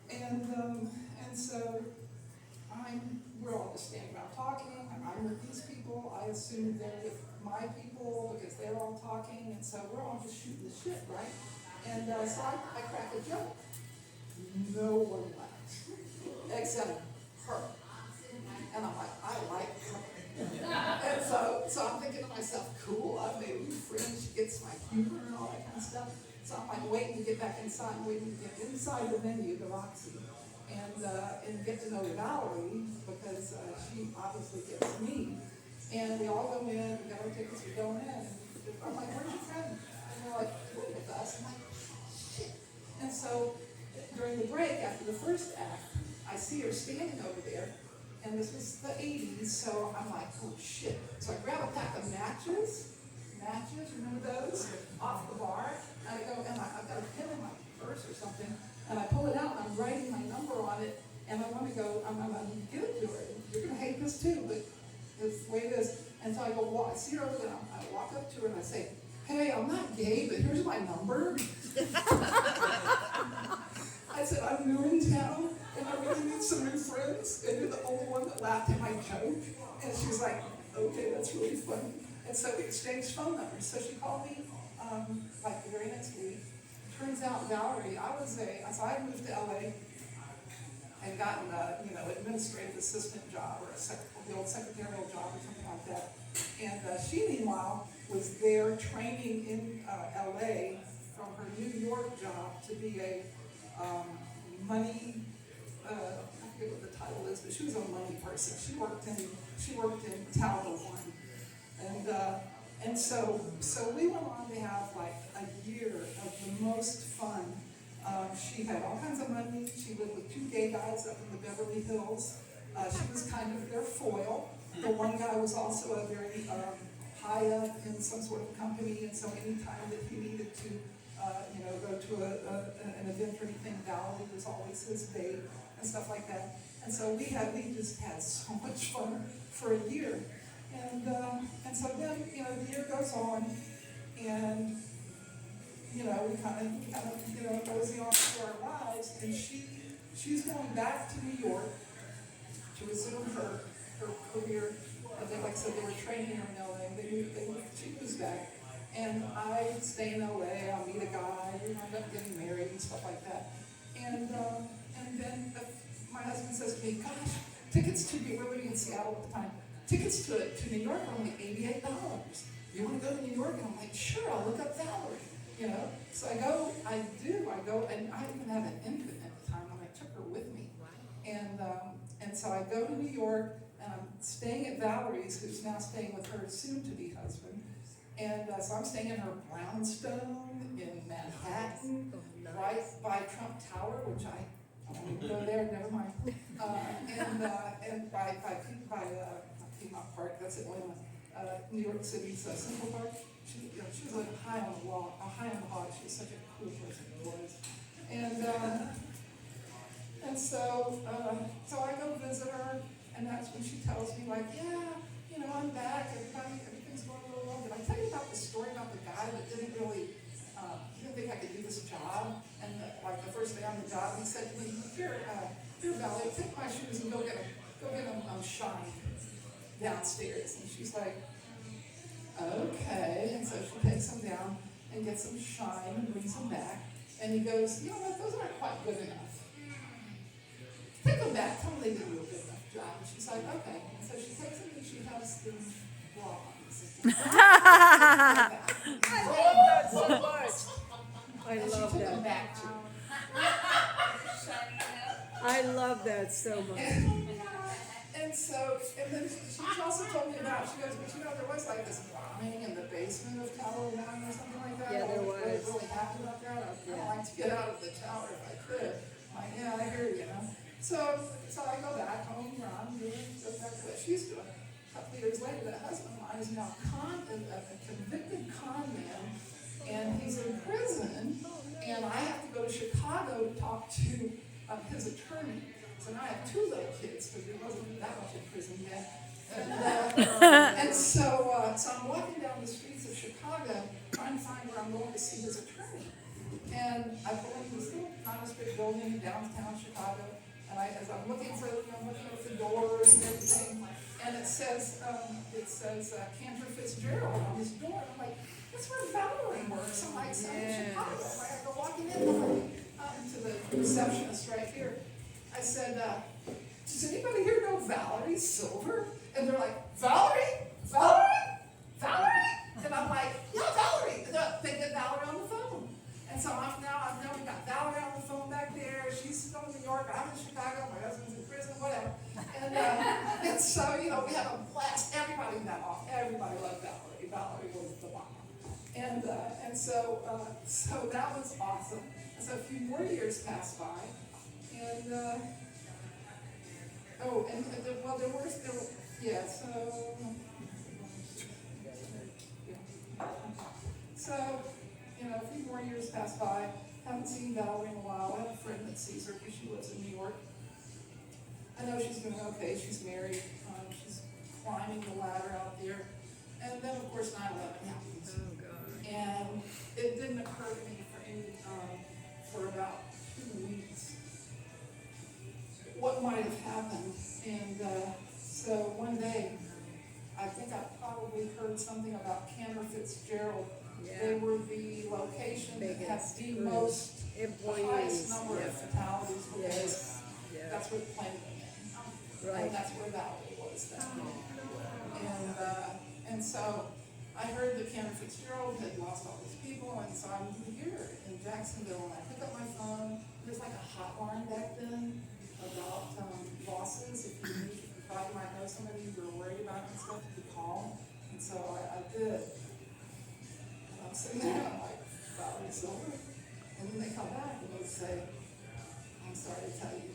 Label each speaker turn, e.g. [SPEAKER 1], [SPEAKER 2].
[SPEAKER 1] And so we're all just standing around talking, and I'm with these people. I assume they're with my people because they're all talking, and so we're all just shooting the shit, right? And so I crack a joke. No one laughs, except her. And I'm like, I like her. And so I'm thinking to myself, cool, I've made a new friend, she gets my humor and all that kind of stuff. So I'm like waiting to get back inside, waiting to get inside the venue, the Roxy, and get to know Valerie, because she obviously gets me. And we all go in, we got our tickets, we go in, and I'm like, where's your friend? And they're like, you're with us. I'm like, shit. And so during the break, after the first act, I see her standing over there, and this was the 80s, so I'm like, oh shit. So I grab a pack of matches, remember those? Off the bar, and I go, and I've got a pen in my purse or something, and I pull it out, and I'm writing my number on it, and I want to go, I'm going to give it to her. You're going to hate this too, but it's the way it is. And so I go, I see her over there, I walk up to her, and I say, hey, I'm not gay, but here's my number. I said, I'm new in town, and I really need some new friends, and you're the only one that laughed at my joke. And she was like, okay, that's really funny. And so we exchanged phone numbers. So she called me like the very next week. Turns out Valerie, so I moved to LA and gotten administrative assistant job or the old secretarial job or something like that. And she, meanwhile, was there training in LA from her New York job to be a money, I forget what the title is, but she was a money person. She worked in Tower One. And so we went on to have like a year of the most fun. She had all kinds of money. She lived with 2 gay guys up in the Beverly Hills. She was kind of their foil. The one guy was also a very high up in some sort of company, and so anytime that he needed to go to an event or anything, Valerie was always his babe and stuff like that. And so we just had so much fun for a year. And so then, the year goes on, and, we kind of cozy on to our lives, and she's going back to New York to resume her career. Like I said, they were training her in LA. She was back. And I stay in LA, I'll meet a guy, we wind up getting married and stuff like that. And then my husband says to me, gosh, tickets to New York, we're living in Seattle at the time, tickets to New York are only $88. You want to go to New York? And I'm like, sure, I'll look up Valerie, So I go, and I didn't even have an infant at the time, and I took her with me. And so I go to New York, and I'm staying at Valerie's, who's now staying with her soon-to-be husband. And so I'm staying in her brownstone in Manhattan, right by Trump Tower, which I won't even go there, never mind. And by Piedmont Park, that's it, New York City's Central Park. She was like high on the wall, high on the hog. She was such a cool person, it was. And so I go visit her, and that's when she tells me, like, yeah, I'm back, everything's going a little well. Did I tell you about the story about the guy that didn't really, he didn't think I could do this job? And the first day on the job, he said to me, here, Valerie, take my shoes and go get them shined downstairs. And she's like, okay. And so she takes them down and gets them shined and brings them back. And he goes, you know what, those aren't quite good enough. Take them back, tell them they didn't do a good enough job. And she's like, okay. And so she takes them and she has them bronze.
[SPEAKER 2] I love that so much. I love
[SPEAKER 1] she took them
[SPEAKER 2] that.
[SPEAKER 1] back to
[SPEAKER 2] I love that so much.
[SPEAKER 1] And then she also told me about, she goes, but there was like this bombing in the basement of Tower 1 or something like that.
[SPEAKER 2] Yeah, there was.
[SPEAKER 1] I was really happy about that. I'd like to get out of the tower if I could. I'm like, yeah, I hear you, So I go back home where I'm doing exactly what she's doing. A couple of years later, that husband of mine is now a convicted con man, and he's in prison, and I have to go to Chicago to talk to his attorney. So now I have 2 little kids, because he wasn't that much in prison yet. And so I'm walking down the streets of Chicago trying to find where I'm going to see his attorney. And And I pull into this little nondescript building in downtown Chicago, and as I'm looking for, I'm looking at the doors and everything, and it says Cantor Fitzgerald on this door, and I'm like, that's where Valerie works. I'm like, so I'm in Chicago. I'm like, I go walking in, to the receptionist right here. I said, does anybody here know Valerie Silver? And they're like, Valerie? Valerie? Valerie? And I'm like, yeah, Valerie. And they get Valerie on the phone. And so I've now we got Valerie on the phone back there. She's from New York. I'm in Chicago. My husband's in prison, whatever. And so, we had a blast. Everybody loved Valerie. Valerie was the bomb. And so that was awesome. And so a few more years passed by. And, there were, yeah, so, a few more years passed by. Haven't seen Valerie in a while. I have a friend that sees her because she lives in New York. I know she's doing okay. She's married. She's climbing the ladder out there. And then, of course, 9/11 happens.
[SPEAKER 2] Oh, God.
[SPEAKER 1] And it didn't occur to me for about 2 weeks what might have happened. And so one day, I think I probably heard something about Cantor Fitzgerald.
[SPEAKER 2] Yeah.
[SPEAKER 1] They were the location that had the most, the
[SPEAKER 2] employees.
[SPEAKER 1] highest number
[SPEAKER 2] Yeah.
[SPEAKER 1] of fatalities because
[SPEAKER 2] Yes. Yeah.
[SPEAKER 1] that's where the plane went in.
[SPEAKER 2] Right.
[SPEAKER 1] And that's where Valerie was then. And so I heard that Cantor Fitzgerald had lost all these people, and so I'm here in Jacksonville, and I pick up my phone. There's like a hotline back then about losses. If you thought you might know somebody you were worried about and stuff, you could call. And so I did. And I'm sitting there, and I'm like, Valerie Silver. And then they come back and they say, I'm sorry to tell you